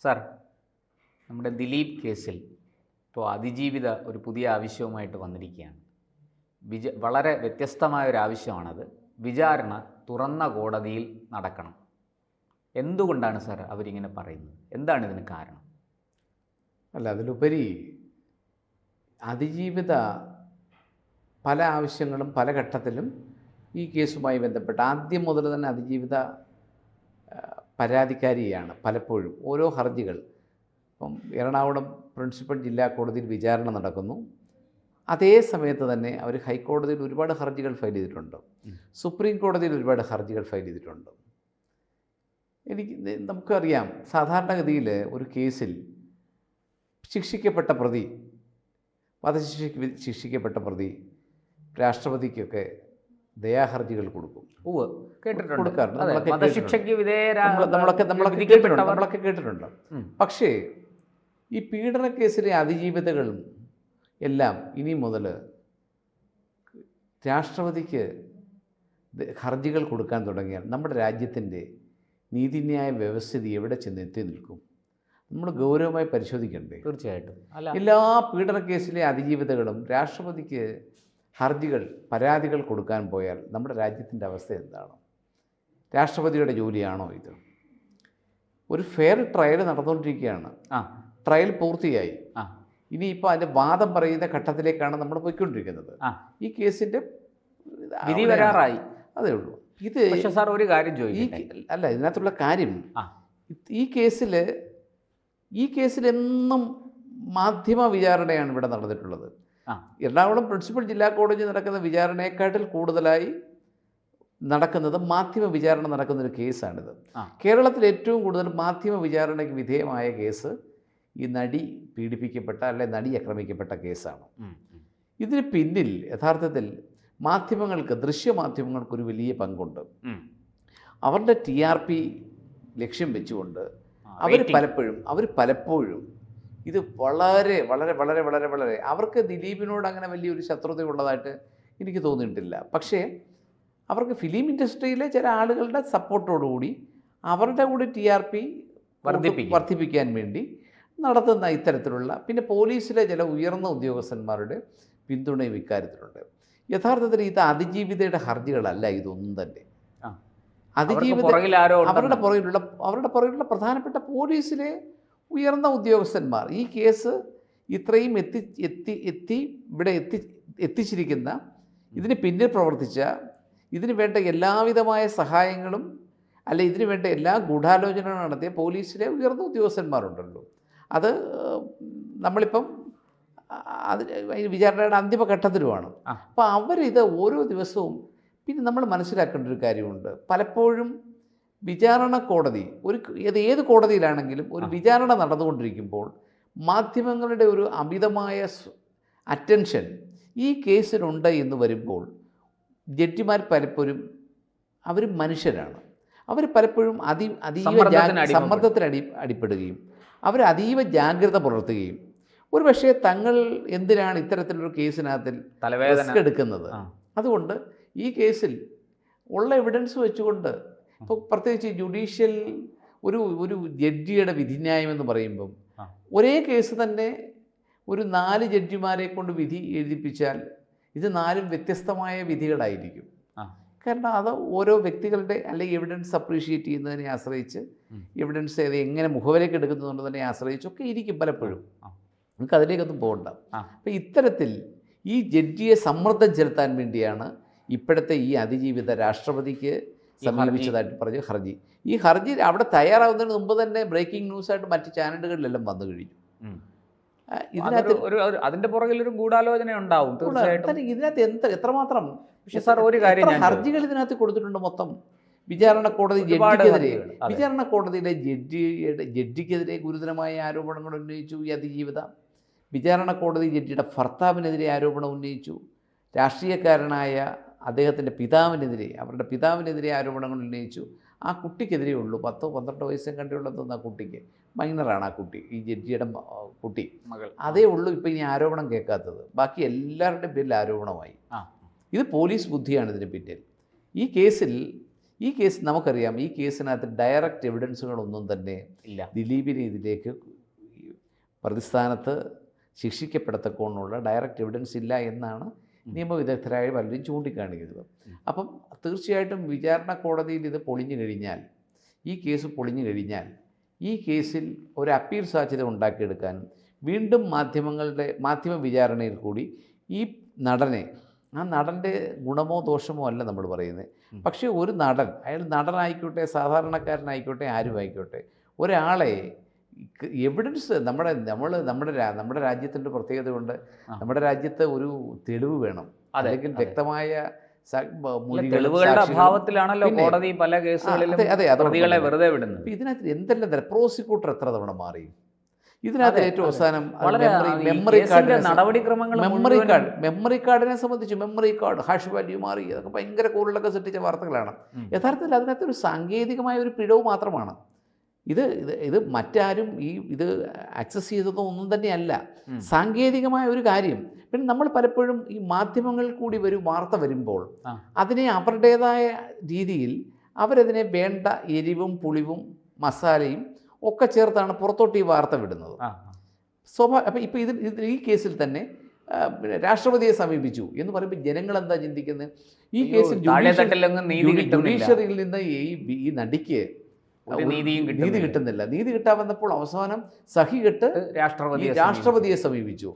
Sir, നമ്മുടെ ദിലീപ് കേസിൽ ഇപ്പോൾ അതിജീവിത ഒരു പുതിയ ആവശ്യവുമായിട്ട് വന്നിരിക്കുകയാണ്. വളരെ വ്യത്യസ്തമായ ഒരു ആവശ്യമാണത്. വിചാരണ തുറന്ന കോടതിയിൽ നടക്കണം. എന്തുകൊണ്ടാണ് സാർ അവരിങ്ങനെ പറയുന്നത്? എന്താണ് ഇതിന് കാരണം? അല്ല, അതിലുപരി അതിജീവിത പല ആവശ്യങ്ങളും പല ഘട്ടത്തിലും ഈ കേസുമായി ബന്ധപ്പെട്ട് ആദ്യം മുതൽ തന്നെ അതിജീവിത പരാതിക്കാരിയാണ്. പലപ്പോഴും ഓരോ ഹർജികൾ, ഇപ്പം എറണാകുളം പ്രിൻസിപ്പൽ ജില്ലാ കോടതിയിൽ വിചാരണ നടക്കുന്നു, അതേ സമയത്ത് തന്നെ അവർ ഹൈക്കോടതിയിൽ ഒരുപാട് ഹർജികൾ ഫയൽ ചെയ്തിട്ടുണ്ട്, സുപ്രീം കോടതിയിൽ ഒരുപാട് ഹർജികൾ ഫയൽ ചെയ്തിട്ടുണ്ട്. നമുക്കറിയാം, സാധാരണഗതിയിൽ ഒരു കേസിൽ ശിക്ഷിക്കപ്പെട്ട പ്രതി, വധശിക്ഷയ്ക്ക് ശിക്ഷിക്കപ്പെട്ട പ്രതി രാഷ്ട്രപതിക്കൊക്കെ ദയാഹർജികൾ കൊടുക്കും. കൊടുക്കാറുണ്ട്. നമ്മളൊക്കെ കേട്ടിട്ടുണ്ട്. പക്ഷേ ഈ പീഡന കേസിലെ അതിജീവിതകളും എല്ലാം ഇനി മുതൽ രാഷ്ട്രപതിക്ക് ഹർജികൾ കൊടുക്കാൻ തുടങ്ങിയാൽ നമ്മുടെ രാജ്യത്തിൻ്റെ നീതിന്യായ വ്യവസ്ഥിതി എവിടെ ചെന്ന് എത്തി നിൽക്കും? നമ്മൾ ഗൗരവമായി പരിശോധിക്കണ്ടേ? തീർച്ചയായിട്ടും. എല്ലാ പീഡന കേസിലെ അതിജീവിതകളും രാഷ്ട്രപതിക്ക് ഹർജികൾ, പരാതികൾ കൊടുക്കാൻ പോയാൽ നമ്മുടെ രാജ്യത്തിൻ്റെ അവസ്ഥ എന്താണ്? രാഷ്ട്രപതിയുടെ ജോലിയാണോ ഇത്? ഒരു ഫെയർ ട്രയൽ നടന്നുകൊണ്ടിരിക്കുകയാണ്. ട്രയൽ പൂർത്തിയായി. ഇനിയിപ്പോൾ അതിൻ്റെ വാദം പറയുന്ന ഘട്ടത്തിലേക്കാണ് നമ്മൾ പോയിക്കൊണ്ടിരിക്കുന്നത്. ഈ കേസിൻ്റെ വിധി വരാറായി. അതേ ഉള്ളൂ. ഇത് പക്ഷേ സാർ, ഒരു കാര്യം ചോദിക്കട്ടെ? അല്ല, ഇതിനകത്തുള്ള കാര്യം, ഈ കേസിലെന്നും മാധ്യമ വിചാരണയാണ് ഇവിടെ നടന്നിട്ടുള്ളത്. എറണാകുളം പ്രിൻസിപ്പൽ ജില്ലാ കോടതി നടക്കുന്ന വിചാരണയെക്കാട്ടിൽ കൂടുതലായി നടക്കുന്നത് മാധ്യമ വിചാരണ നടക്കുന്നൊരു കേസാണിത്. കേരളത്തിൽ ഏറ്റവും കൂടുതൽ മാധ്യമ വിചാരണയ്ക്ക് വിധേയമായ കേസ് ഈ നടി പീഡിപ്പിക്കപ്പെട്ട, അല്ലെ നടി ആക്രമിക്കപ്പെട്ട കേസാണ്. ഇതിന് പിന്നിൽ യഥാർത്ഥത്തിൽ മാധ്യമങ്ങൾക്ക്, ദൃശ്യമാധ്യമങ്ങൾക്കൊരു വലിയ പങ്കുണ്ട്. അവരുടെ TRP ലക്ഷ്യം വെച്ചുകൊണ്ട് അവർ പലപ്പോഴും ഇത് വളരെ വളരെ വളരെ വളരെ വളരെ അവർക്ക് ദിലീപിനോട് അങ്ങനെ വലിയൊരു ശത്രുതയുള്ളതായിട്ട് എനിക്ക് തോന്നിയിട്ടില്ല. പക്ഷേ അവർക്ക് ഫിലിം ഇൻഡസ്ട്രിയിലെ ചില ആളുകളുടെ സപ്പോർട്ടോടുകൂടി അവരുടെ കൂടി TRP വർദ്ധിപ്പിക്കാൻ വേണ്ടി നടത്തുന്ന ഇത്തരത്തിലുള്ള, പിന്നെ പോലീസിലെ ചില ഉയർന്ന ഉദ്യോഗസ്ഥന്മാരുടെ പിന്തുണയും ഇക്കാര്യത്തിലുണ്ട്. യഥാർത്ഥത്തിൽ ഇത് അതിജീവിതയുടെ ഹർജികളല്ല ഇതൊന്നും തന്നെ. അവരുടെ പുറകിലുള്ള പ്രധാനപ്പെട്ട പോലീസിലെ ഉയർന്ന ഉദ്യോഗസ്ഥന്മാർ ഈ കേസ് ഇത്രയും ഇവിടെ എത്തിച്ചിരിക്കുന്ന, ഇതിന് പിന്നിൽ പ്രവർത്തിച്ച, ഇതിന് വേണ്ട എല്ലാവിധമായ സഹായങ്ങളും ഇതിനു വേണ്ട എല്ലാ ഗൂഢാലോചനകളും നടത്തിയ പോലീസിലെ ഉയർന്ന ഉദ്യോഗസ്ഥന്മാരുണ്ടല്ലോ. അത് നമ്മളിപ്പം വിചാരണയുടെ അന്തിമഘട്ടത്തിലുമാണ്. അപ്പോൾ അവരിത് ഓരോ ദിവസവും, പിന്നെ നമ്മൾ മനസ്സിലാക്കേണ്ട ഒരു കാര്യമുണ്ട്, പലപ്പോഴും വിചാരണ കോടതി, ഏത് കോടതിയിലാണെങ്കിലും ഒരു വിചാരണ നടന്നുകൊണ്ടിരിക്കുമ്പോൾ മാധ്യമങ്ങളുടെ ഒരു അമിതമായ അറ്റൻഷൻ ഈ കേസിനുണ്ട് എന്ന് വരുമ്പോൾ ജഡ്ജിമാർ പലപ്പോഴും അവർ മനുഷ്യരാണ്. അവർ പലപ്പോഴും സമ്മർദ്ദത്തിന് അടിപ്പെടുകയും അവർ അതീവ ജാഗ്രത പുലർത്തുകയും ഒരു പക്ഷേ തങ്ങൾ എന്തിനാണ് ഇത്തരത്തിലൊരു കേസിനകത്തിൽ റിസ്ക് എടുക്കുന്നത്. അതുകൊണ്ട് ഈ കേസിൽ ഉള്ള എവിഡൻസ് വെച്ചുകൊണ്ട്, ഇപ്പോൾ പ്രത്യേകിച്ച് ജുഡീഷ്യൽ ഒരു ജഡ്ജിയുടെ വിധിന്യായം എന്ന് പറയുമ്പം ഒരേ കേസ് തന്നെ ഒരു 4 ജഡ്ജിമാരെ കൊണ്ട് വിധി എഴുതിപ്പിച്ചാൽ ഇത് 4 വ്യത്യസ്തമായ വിധികളായിരിക്കും. കാരണം അത് ഓരോ വ്യക്തികളുടെ അല്ലെങ്കിൽ എവിഡൻസ് അപ്രീഷിയേറ്റ് ചെയ്യുന്നതിനെ ആശ്രയിച്ച്, എവിഡൻസ് എങ്ങനെ മുഖവിലേക്ക് എടുക്കുന്നതിനെ ആശ്രയിച്ചൊക്കെ ഇരിക്കും പലപ്പോഴും. നമുക്ക് അതിലേക്കൊന്നും പോകണ്ട. അപ്പം ഇത്തരത്തിൽ ഈ ജഡ്ജിയെ സമ്മർദ്ദം ചെലുത്താൻ വേണ്ടിയാണ് ഇപ്പോഴത്തെ ഈ അതിജീവിത രാഷ്ട്രപതിക്ക് സമീപിച്ചതായിട്ട് പറഞ്ഞ ഹർജി. ഈ ഹർജി അവിടെ തയ്യാറാവുന്നതിന് മുമ്പ് തന്നെ ബ്രേക്കിംഗ് ന്യൂസായിട്ട് മറ്റ് ചാനലുകളിലെല്ലാം വന്നു കഴിഞ്ഞു. ഇതിനകത്ത് അതിന്റെ പുറകിൽ ഒരു ഗൂഢാലോചന ഉണ്ടാവും തീർച്ചയായിട്ടും. ഇതിനകത്ത് എത്രമാത്രം ഹർജികൾ ഇതിനകത്ത് കൊടുത്തിട്ടുണ്ട് മൊത്തം. വിചാരണ കോടതി ജഡ്ജിക്കെതിരെ, വിചാരണ കോടതിയിലെ ജഡ്ജിക്കെതിരെ ഗുരുതരമായ ആരോപണങ്ങൾ ഉന്നയിച്ചു ഈ അതിജീവിത. വിചാരണ കോടതി ജഡ്ജിയുടെ ഭർത്താവിനെതിരെ ആരോപണം ഉന്നയിച്ചു. രാഷ്ട്രീയക്കാരനായ അദ്ദേഹത്തിൻ്റെ അവരുടെ പിതാവിനെതിരെ ആരോപണങ്ങൾ ഉന്നയിച്ചു. ആ കുട്ടിക്കെതിരെ ഉള്ളൂ 10-12 വയസ്സും കണ്ടുള്ളതെന്ന്. ആ കുട്ടിക്ക് മൈനറാണ്, ആ കുട്ടി, ഈ ജഡ്ജിയുടെ കുട്ടി മകൾ. അതേ ഉള്ളൂ ഇപ്പോൾ ഇനി ആരോപണം കേൾക്കാത്തത്. ബാക്കി എല്ലാവരുടെയും പേരിൽ ആരോപണമായി. ഇത് പോലീസ് ബുദ്ധിയാണ് ഇതിന് പിന്നിൽ. ഈ കേസിൽ ഈ കേസ് നമുക്കറിയാം, ഈ കേസിനകത്ത് ഡയറക്റ്റ് എവിഡൻസുകളൊന്നും തന്നെ ഇല്ല. ദിലീപിനെ ഇതിലേക്ക് പ്രതിസ്ഥാനത്ത് ശിക്ഷിക്കപ്പെടത്തക്കോണമുള്ള ഡയറക്റ്റ് എവിഡൻസ് ഇല്ല എന്നാണ് നിയമവിദഗ്ധരായ പലരും ചൂണ്ടിക്കാണിക്കുന്നത്. അപ്പം തീർച്ചയായിട്ടും വിചാരണ കോടതിയിൽ ഇത് പൊളിഞ്ഞു കഴിഞ്ഞാൽ, ഈ കേസ് പൊളിഞ്ഞു കഴിഞ്ഞാൽ, ഈ കേസിൽ ഒരു അപ്പീൽ സാധ്യത ഉണ്ടാക്കിയെടുക്കാനും വീണ്ടും മാധ്യമ വിചാരണയിൽ കൂടി ഈ നടനെ, ആ നടൻ്റെ ഗുണമോ ദോഷമോ അല്ല നമ്മൾ പറയുന്നത്, പക്ഷേ ഒരു നടൻ, അയാൾ നടനായിക്കോട്ടെ സാധാരണക്കാരനായിക്കോട്ടെ ആരും ആയിക്കോട്ടെ, ഒരാളെ എവിഡൻസ് നമ്മുടെ രാജ്യത്തിൻ്റെ പ്രത്യേകത കൊണ്ട് നമ്മുടെ രാജ്യത്ത് ഒരു തെളിവ് വേണം, അല്ലെങ്കിൽ വ്യക്തമായ തെളിവുകളുടെ അഭാവത്തിലാണല്ലോ കോടതി പല കേസുകളിലും പ്രതികളെ വെറുതെ വിടുന്നത്. ഇതിനകത്ത് എന്തെല്ലാം തരം പ്രോസിക്യൂട്ടർ എത്ര തവണ മാറി, ഇതിനകത്ത് ഏറ്റവും അവസാനം മെമ്മറി കാർഡിനെ സംബന്ധിച്ച് മെമ്മറി കാർഡ് ഹാഷ് വാല്യൂ മാറി, അതൊക്കെ ഭയങ്കര കൂടുതലൊക്കെ സൃഷ്ടിച്ച വാർത്തകളാണ്. യഥാർത്ഥത്തിൽ അതിനകത്തൊരു സാങ്കേതികമായ ഒരു പിഴവ് മാത്രമാണ്. ഇത് മറ്റാരും ഇത് ആക്സസ് ചെയ്തതോ ഒന്നും തന്നെയല്ല, സാങ്കേതികമായ ഒരു കാര്യം. പിന്നെ നമ്മൾ പലപ്പോഴും ഈ മാധ്യമങ്ങളിൽ കൂടി വാർത്ത വരുമ്പോൾ അതിനെ അവരുടേതായ രീതിയിൽ അവരതിനെ വേണ്ട എരിവും പുളിവും മസാലയും ഒക്കെ ചേർത്താണ് പുറത്തോട്ട് ഈ വാർത്ത വിടുന്നത്. അപ്പം ഇപ്പോൾ ഈ കേസിൽ തന്നെ രാഷ്ട്രപതിയെ സമീപിച്ചു എന്ന് പറയുമ്പോൾ ജനങ്ങൾ എന്താ ചിന്തിക്കുന്നത്? ഈ കേസിൽ ജുഡീഷ്യറിയിൽ നിന്ന് ഈ നടിക്ക് നീതി കിട്ടുന്നില്ല. നീതി കിട്ടാൻ വന്നപ്പോൾ അവസാനം സഹികെട്ട് രാഷ്ട്രപതിയെ സമീപിച്ചു.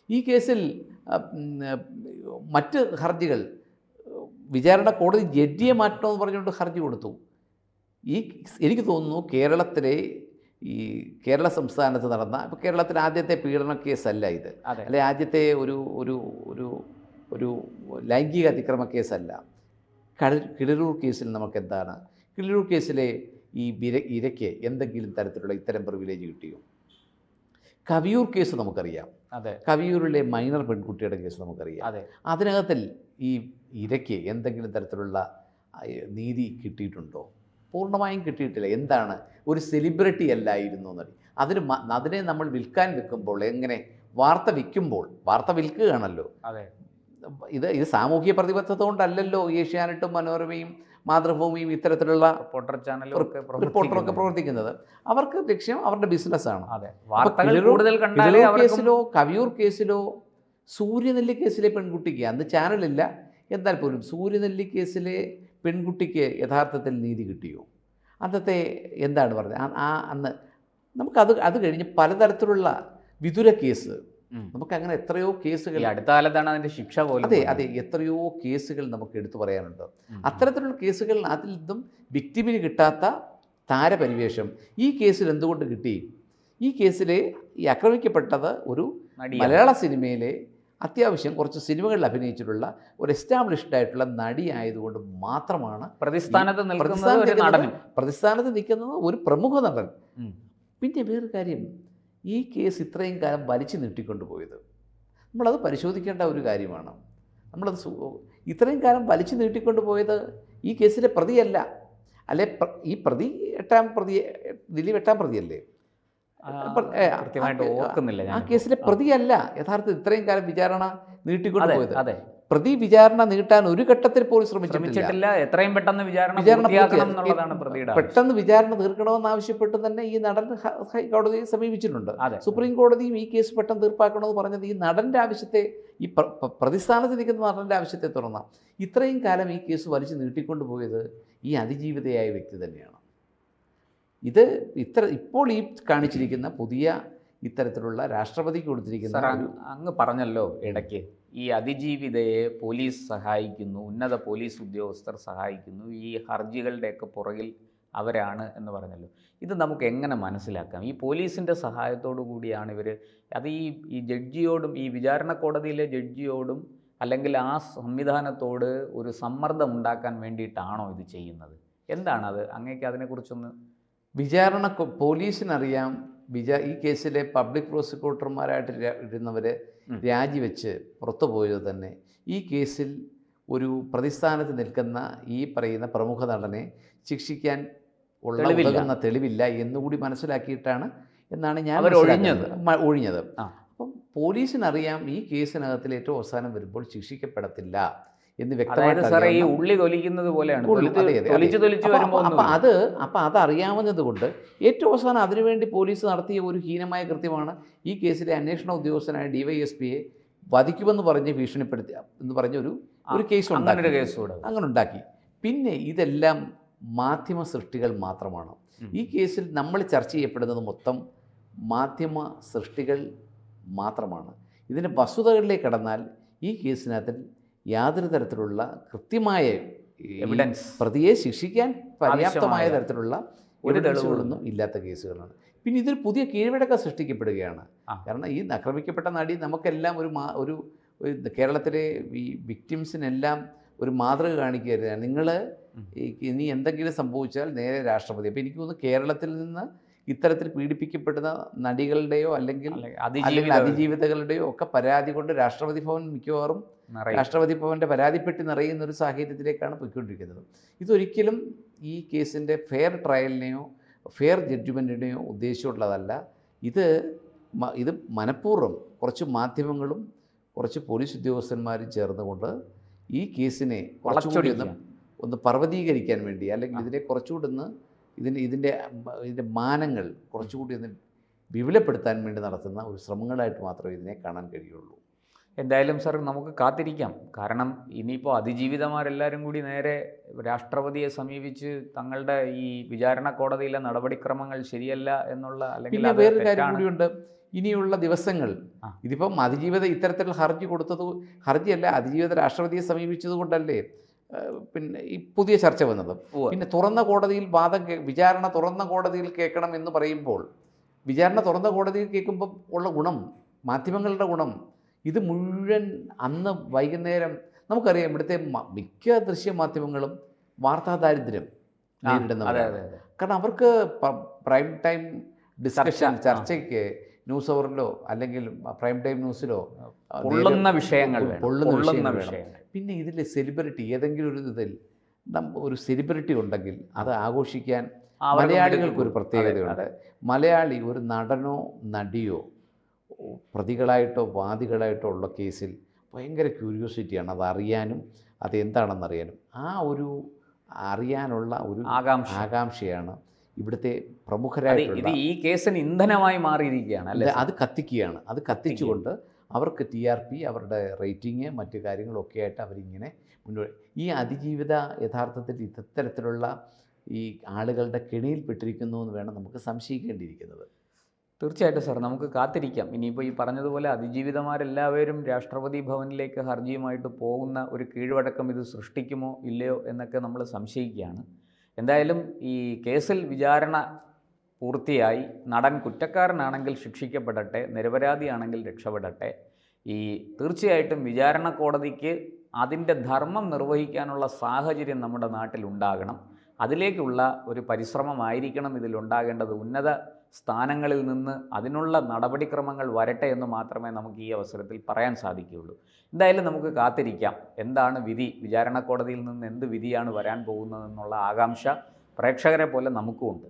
ഈ കേസിൽ മറ്റ് ഹർജികൾ വിചാരണ കോടതി ജഡ്ജിയെ മാറ്റണമെന്ന് പറഞ്ഞുകൊണ്ട് ഹർജി കൊടുത്തു. എനിക്ക് തോന്നുന്നു കേരള സംസ്ഥാനത്ത് നടന്ന, ഇപ്പോൾ കേരളത്തിൽ ആദ്യത്തെ പീഡന കേസല്ല ഇത്, അല്ലെ ആദ്യത്തെ ഒരു ലൈംഗിക അതിക്രമ കേസല്ല. കിളിരൂർ കേസിൽ നമുക്കെന്താണ്, കിളിരൂർ കേസിലെ ഈ ഇരയ്ക്ക് എന്തെങ്കിലും തരത്തിലുള്ള ഇത്തരം പ്രിവിലേജ് കിട്ടിയോ? കവിയൂർ കേസ് നമുക്കറിയാം, കവിയൂരിലെ മൈനർ പെൺകുട്ടിയുടെ കേസ് നമുക്കറിയാം. അതിനകത്തിൽ ഈ ഇരയ്ക്ക് എന്തെങ്കിലും തരത്തിലുള്ള നീതി കിട്ടിയിട്ടുണ്ടോ? പൂർണ്ണമായും കിട്ടിയിട്ടില്ല. എന്താണ്, ഒരു സെലിബ്രിറ്റി അല്ലായിരുന്നു എന്നറിയാം. അതിനെ നമ്മൾ വിൽക്കാൻ വെക്കുമ്പോൾ, എങ്ങനെ വാർത്ത വിൽക്കുകയാണല്ലോ. ഇത് സാമൂഹ്യ പ്രതിബദ്ധത കൊണ്ടല്ലല്ലോ ഏഷ്യാനെറ്റും മനോരമയും മാതൃഭൂമിയും ഇത്തരത്തിലുള്ള റിപ്പോർട്ടറൊക്കെ പ്രവർത്തിക്കുന്നത്. അവർക്ക് ലക്ഷ്യം അവരുടെ ബിസിനസ്സാണ്. കേസിലോ കവിയൂർ കേസിലോ സൂര്യനെല്ലി കേസിലെ പെൺകുട്ടിക്ക്, അന്ന് ചാനലില്ല, എന്നാൽ പോലും സൂര്യനെല്ലി കേസിലെ പെൺകുട്ടിക്ക് യഥാർത്ഥത്തിൽ നീതി കിട്ടിയോ? അന്നത്തെ എന്താണ് പറഞ്ഞത്? അന്ന് അത് കഴിഞ്ഞ് പലതരത്തിലുള്ള വിതുര കേസ്, നമുക്കങ്ങനെ എത്രയോ കേസുകൾ അടുത്ത കാലത്താണ് അതിൻ്റെ ശിക്ഷ പോലും. അതെ, എത്രയോ കേസുകൾ നമുക്ക് എടുത്തു പറയാനുണ്ട്. അത്തരത്തിലുള്ള കേസുകൾ, അതിൽ നിന്നും വിക്ടിമിന് കിട്ടാത്ത താരപരിവേഷം ഈ കേസിൽ എന്തുകൊണ്ട് കിട്ടി? ഈ കേസിലെ ഈ ആക്രമിക്കപ്പെട്ടത് ഒരു മലയാള സിനിമയിലെ അത്യാവശ്യം കുറച്ച് സിനിമകളിൽ അഭിനയിച്ചിട്ടുള്ള ഒരു എസ്റ്റാബ്ലിഷ്ഡ് ആയിട്ടുള്ള നടി ആയതുകൊണ്ട് മാത്രമാണ് പ്രതിസ്ഥാനത്ത് നിൽക്കുന്നത് ഒരു പ്രമുഖ നടൻ. പിന്നെ വേറൊരു കാര്യം, ഈ കേസ് ഇത്രയും കാലം വലിച്ചു നീട്ടിക്കൊണ്ടുപോയത് നമ്മളത് പരിശോധിക്കേണ്ട ഒരു കാര്യമാണ്. ഇത്രയും കാലം വലിച്ചു നീട്ടിക്കൊണ്ടുപോയത് ഈ കേസിലെ പ്രതിയല്ല, അല്ലെ ഈ പ്രതി ദിലീപ് എട്ടാം പ്രതിയല്ലേ? ആ കേസിലെ പ്രതിയല്ല യഥാർത്ഥത്തിൽ ഇത്രയും കാലം വിചാരണ നീട്ടിക്കൊണ്ടുപോയത്. പ്രതി വിചാരണ നീട്ടാൻ ഒരു ഘട്ടത്തിൽ പോലും ശ്രമിച്ചിട്ടില്ല. എത്രയും പെട്ടെന്ന് പെട്ടെന്ന് വിചാരണ തീർക്കണമെന്ന് ആവശ്യപ്പെട്ട് തന്നെ ഈ നടൻ ഹൈക്കോടതിയെ സമീപിച്ചിട്ടുണ്ട്. സുപ്രീം കോടതിയും ഈ കേസ് പെട്ടെന്ന് തീർപ്പാക്കണമെന്ന് പറഞ്ഞത് ഈ നടൻ്റെ ആവശ്യത്തെ, ഈ പ്രതിസ്ഥാനത്ത് നിൽക്കുന്ന നടൻ്റെ ആവശ്യത്തെ തുറന്ന. ഇത്രയും കാലം ഈ കേസ് വലിച്ചു നീട്ടിക്കൊണ്ടുപോയത് ഈ അതിജീവിതയായ വ്യക്തി തന്നെയാണ്. ഇപ്പോൾ ഈ കാണിച്ചിരിക്കുന്ന പുതിയ ഇത്തരത്തിലുള്ള രാഷ്ട്രപതിക്ക് കൊടുത്തിരിക്കുന്ന അങ്ങ് പറഞ്ഞല്ലോ ഇടയ്ക്ക്, ഈ അതിജീവിതയെ പോലീസ് സഹായിക്കുന്നു, ഉന്നത പോലീസ് ഉദ്യോഗസ്ഥർ സഹായിക്കുന്നു, ഈ ഹർജികളുടെയൊക്കെ പുറകിൽ അവരാണ് എന്ന് പറഞ്ഞല്ലോ. ഇത് നമുക്ക് എങ്ങനെ മനസ്സിലാക്കാം? ഈ പോലീസിൻ്റെ സഹായത്തോടു കൂടിയാണ് ഇവർ അത് ഈ ജഡ്ജിയോടും, ഈ വിചാരണ കോടതിയിലെ ജഡ്ജിയോടും അല്ലെങ്കിൽ ആ സംവിധാനത്തോട് ഒരു സമ്മർദ്ദം ഉണ്ടാക്കാൻ വേണ്ടിയിട്ടാണോ ഇത് ചെയ്യുന്നത്? എന്താണത്? അങ്ങേക്ക് അതിനെക്കുറിച്ചൊന്ന്. വിചാരണ പോലീസിനറിയാം, ഈ കേസിലെ പബ്ലിക് പ്രോസിക്യൂട്ടർമാരായിട്ട് ഇരുന്നവർ രാജിവെച്ച് പുറത്തു പോയത് തന്നെ ഈ കേസിൽ ഒരു പ്രതിസ്ഥാനത്ത് നിൽക്കുന്ന ഈ പറയുന്ന പ്രമുഖ നടനെ ശിക്ഷിക്കാൻ ഉള്ള തെളിവില്ല എന്നുകൂടി മനസ്സിലാക്കിയിട്ടാണ് എന്നാണ് ഞാൻ ഒഴിഞ്ഞത്. അപ്പം പോലീസിനറിയാം ഈ കേസിനകത്തിൽ ഏറ്റവും അവസാനം വരുമ്പോൾ ശിക്ഷിക്കപ്പെടത്തില്ല എന്ന് അതായത് വ്യക്തമായിട്ട് സാറേ ഈ അറിയാവുന്ന ഉള്ളി തൊലിക്കുന്നത് പോലെയാണ്, ഉള്ളു. അതെ, അതെ, അതെ. തൊലിച്ച് വരുമ്പോൾ അപ്പോൾ അതറിയാവുന്നത് കൊണ്ട് ഏറ്റവും അവസാനം അതിനുവേണ്ടി പോലീസ് നടത്തിയ ഒരു ഹീനമായ കൃത്യമാണ് ഈ കേസിലെ അന്വേഷണ ഉദ്യോഗസ്ഥനായ DYSPയെ വധിക്കുമെന്ന് പറഞ്ഞ് ഭീഷണിപ്പെടുത്തി എന്ന് പറഞ്ഞ ഒരു കേസ് അങ്ങനെ ഉണ്ടാക്കി. പിന്നെ ഇതെല്ലാം മാധ്യമ സൃഷ്ടികൾ മാത്രമാണ്. ഈ കേസിൽ നമ്മൾ ചർച്ച ചെയ്യപ്പെടുന്നത് മൊത്തം മാധ്യമ സൃഷ്ടികൾ മാത്രമാണ്. ഇതിൻ്റെ വസ്തുതകളിലേക്ക് കടന്നാൽ ഈ കേസിനകത്ത് യാതൊരു തരത്തിലുള്ള കൃത്യമായ എവിഡൻസ്, പ്രതിയെ ശിക്ഷിക്കാൻ പര്യാപ്തമായ തരത്തിലുള്ള ഒരു തെളിവുകളൊന്നും ഇല്ലാത്ത കേസുകളാണ്. പിന്നെ ഇതൊരു പുതിയ കീഴ്വഴക്കം സൃഷ്ടിക്കപ്പെടുകയാണ്. കാരണം ഈ ആക്രമിക്കപ്പെട്ട നടി നമുക്കെല്ലാം ഒരു കേരളത്തിലെ ഈ വിക്ടിംസിനെല്ലാം ഒരു മാതൃക കാണിക്കുകയായിരുന്നു. നിങ്ങൾ ഇനി എന്തെങ്കിലും സംഭവിച്ചാൽ നേരെ രാഷ്ട്രപതി. അപ്പോൾ എനിക്ക് തോന്നുന്നു കേരളത്തിൽ നിന്ന് ഇത്തരത്തിൽ പീഡിപ്പിക്കപ്പെടുന്ന നടികളുടെയോ അല്ലെങ്കിൽ അതിജീവിതകളുടെയോ ഒക്കെ പരാതി കൊണ്ട് രാഷ്ട്രപതി ഭവൻ മിക്കവാറും രാഷ്ട്രപതി ഭവൻ്റെ പരാതിപ്പെട്ടി നിറയുന്ന ഒരു സാഹചര്യത്തിലേക്കാണ് പോയിക്കൊണ്ടിരിക്കുന്നത്. ഇതൊരിക്കലും ഈ കേസിൻ്റെ ഫെയർ ട്രയലിനെയോ ഫെയർ ജഡ്ജ്മെൻറ്റിനെയോ ഉദ്ദേശിച്ചുള്ളതല്ല. ഇത് മനഃപൂർവ്വം കുറച്ച് മാധ്യമങ്ങളും കുറച്ച് പോലീസ് ഉദ്യോഗസ്ഥന്മാരും ചേർന്നുകൊണ്ട് ഈ കേസിനെ കുറച്ചുകൂടി ഒന്ന് പർവ്വതീകരിക്കാൻ വേണ്ടി, അല്ലെങ്കിൽ ഇതിനെ കുറച്ചുകൂടി ഒന്ന് ഇതിൻ്റെ മാനങ്ങൾ കുറച്ചുകൂടി ഒന്ന് വിപുലപ്പെടുത്താൻ വേണ്ടി നടത്തുന്ന ഒരു ശ്രമങ്ങളായിട്ട് മാത്രമേ ഇതിനെ കാണാൻ കഴിയുള്ളൂ. എന്തായാലും സാർ നമുക്ക് കാത്തിരിക്കാം. കാരണം ഇനിയിപ്പോൾ അതിജീവിതമാരെല്ലാവരും കൂടി നേരെ രാഷ്ട്രപതിയെ സമീപിച്ച് തങ്ങളുടെ ഈ വിചാരണ കോടതിയിലെ നടപടിക്രമങ്ങൾ ശരിയല്ല എന്നുള്ള, അല്ലെങ്കിൽ പിന്നെ വേറൊരു കാര്യം കൂടിയുണ്ട്. ഇനിയുള്ള ദിവസങ്ങൾ ഇതിപ്പം അതിജീവിത ഇത്തരത്തിലുള്ള ഹർജിയല്ല, അതിജീവിത രാഷ്ട്രപതിയെ സമീപിച്ചത് കൊണ്ടല്ലേ പിന്നെ ഈ പുതിയ ചർച്ച വന്നത്. പിന്നെ തുറന്ന കോടതിയിൽ വിചാരണ തുറന്ന കോടതിയിൽ കേൾക്കണം എന്ന് പറയുമ്പോൾ, വിചാരണ തുറന്ന കോടതിയിൽ കേൾക്കുമ്പോൾ ഉള്ള ഗുണം, മാധ്യമങ്ങളുടെ ഗുണം, ഇത് മുഴുവൻ അന്ന് വൈകുന്നേരം നമുക്കറിയാം ഇവിടുത്തെ മിക്ക ദൃശ്യമാധ്യമങ്ങളും വാർത്താ ദാരിദ്ര്യം നേരിടുന്നവരാണ്. കാരണം അവർക്ക് പ്രൈം ടൈം ഡിസ്കഷൻ ചർച്ചയ്ക്ക് ന്യൂസ് അവറിലോ അല്ലെങ്കിൽ പ്രൈം ടൈം ന്യൂസിലോ പൊള്ളുന്ന വിഷയങ്ങൾ വേണം. പിന്നെ ഇതിൽ സെലിബ്രിറ്റി, ഏതെങ്കിലും ഒരു ഇതിൽ ഒരു സെലിബ്രിറ്റി ഉണ്ടെങ്കിൽ അത് ആഘോഷിക്കാൻ മലയാളികൾക്കൊരു പ്രത്യേകതയുണ്ട്. മലയാളി ഒരു നടനോ നടിയോ പ്രതികളായിട്ടോ വാദികളായിട്ടോ ഉള്ള കേസിൽ ഭയങ്കര ക്യൂരിയോസിറ്റിയാണ്, അതറിയാനും അതെന്താണെന്നറിയാനും. ആ ഒരു അറിയാനുള്ള ഒരു ആകാംക്ഷയാണ് ഇവിടുത്തെ പ്രമുഖരായിട്ടുള്ള ഈ കേസിന് ഇന്ധനമായി മാറിയിരിക്കുകയാണ് അല്ലേ. അത് കത്തിക്കുകയാണ്. അത് കത്തിച്ചുകൊണ്ട് അവർക്ക് TRP, അവരുടെ റേറ്റിംഗ്, മറ്റു കാര്യങ്ങളൊക്കെ ആയിട്ട് അവരിങ്ങനെ മുന്നോട്ട്. ഈ അതിജീവിത യഥാർത്ഥത്തിൽ ഇത്തരത്തിലുള്ള ഈ ആളുകളുടെ കെണിയിൽപ്പെട്ടിരിക്കുന്നു എന്ന് വേണം നമുക്ക് സംശയിക്കേണ്ടിയിരിക്കുന്നത്. തീർച്ചയായിട്ടും സാർ, നമുക്ക് കാത്തിരിക്കാം. ഇനിയിപ്പോൾ ഈ പറഞ്ഞതുപോലെ അതിജീവിതമാരെല്ലാവരും രാഷ്ട്രപതി ഭവനിലേക്ക് ഹർജിയുമായിട്ട് പോകുന്ന ഒരു കീഴ്വഴക്കം ഇത് സൃഷ്ടിക്കുമോ ഇല്ലയോ എന്നൊക്കെ നമ്മൾ സംശയിക്കുകയാണ്. എന്തായാലും ഈ കേസിൽ വിചാരണ പൂർത്തിയായി. നടൻ കുറ്റക്കാരനാണെങ്കിൽ ശിക്ഷിക്കപ്പെടട്ടെ, നിരപരാധിയാണെങ്കിൽ രക്ഷപ്പെടട്ടെ. തീർച്ചയായിട്ടും വിചാരണ കോടതിക്ക് അതിൻ്റെ ധർമ്മം നിർവഹിക്കാനുള്ള സാഹചര്യം നമ്മുടെ നാട്ടിലുണ്ടാകണം. അതിലേക്കുള്ള ഒരു പരിശ്രമമായിരിക്കണം ഇതിലുണ്ടാകേണ്ടത്. ഉന്നത സ്ഥാനങ്ങളിൽ നിന്ന് അതിനുള്ള നടപടിക്രമങ്ങൾ വരട്ടെ എന്ന് മാത്രമേ നമുക്ക് ഈ അവസരത്തിൽ പറയാൻ സാധിക്കുകയുള്ളൂ. എന്തായാലും നമുക്ക് കാത്തിരിക്കാം. എന്താണ് വിധി, വിചാരണ കോടതിയിൽ നിന്ന് എന്ത് വിധിയാണ് വരാൻ പോകുന്നതെന്നുള്ള ആകാംക്ഷ പ്രേക്ഷകരെ പോലെ നമുക്കുമുണ്ട്.